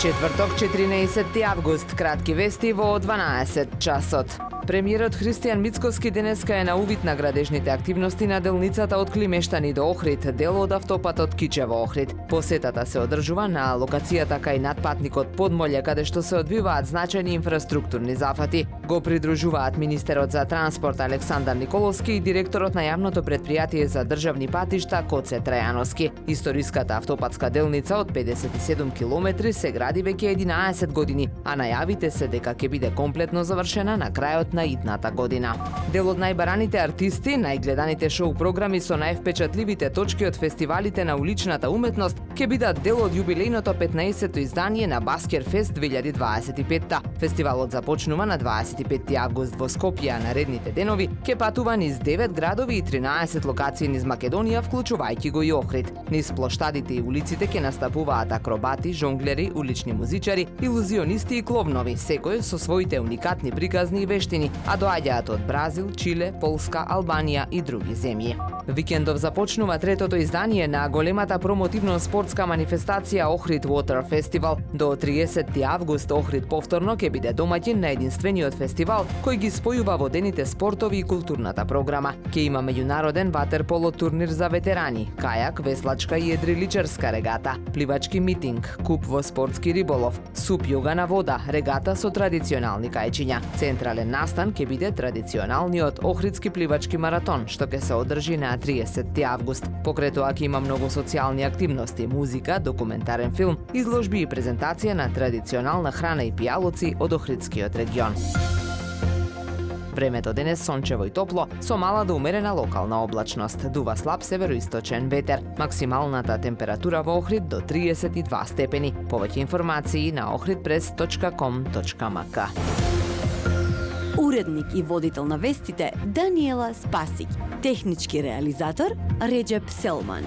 Четврток, 14 август, кратки вести во 12 часот. Премиерот Христијан Мицкоски денеска е на увид на градежните активности на делницата од Климештани до Охрид, дел од автопатот Кичево Охрид. Посетата се одржува на локацијата кај надпатникот Подмолје, каде што се одвиваат значајни инфраструктурни зафати. Го придружуваат министерот за транспорт Александар Николовски и директорот на јавното претпријатие за државни патишта Коце Трајановски. Историската автопатска делница од 57 километри се гради веќе 11 години, а најавите се дека ќе биде комплетно завршена на крајот на идната година. Дел од најбараните артисти, најгледаните шоу програми со највпечатливите точки од фестивалите на уличната уметност ќе бидат дел од јубилејното 15-то издание на Баскер Фест 2025-та. Фестивалот започнува на 25 август во Скопје, а наредните денови ќе патува низ 9 градови и 13 локации низ Македонија, вклучувајќи го и Охрид. Низ плоштадите и улиците ќе настапуваат акробати, жонглери, улични музичари, илузионисти и кловнови, секој со своите уникатни приказни и вештини, а доаѓаат од Бразил, Чиле, Полска, Албанија и други земји. Викендов започнува третото издание на големата промотивно-спортска манифестација Охрид Water Festival. До 30 август Охрид повторно ќе биде домаќин на единствениот фестивал кој ги спојува водените спортови и културната програма. Ќе има меѓународен ватерполо турнир за ветерани, кајак, веслачка и едриличарска регата, пливачки митинг, куп во спортски риболов, суп јога на вода, регата со традиционални кајчиња. Централен настан ќе биде традиционалниот Охридски пливачки маратон, што ќе се одржи на 30 август. Покрај тоа ќе има многу социјални активности, музика, документарен филм, изложби и презентација на традиционална храна и пијалоци од Охридскиот регион. Времето денес сончево и топло, со мала до умерена локална облачност. Дува слаб североисточен ветер. Максималната температура во Охрид до 32 степени. Повеќе информации на ohridpress.com.mk. Уредник и водител на вестите Даниела Спасик. Технички реализатор Реджеп Селман.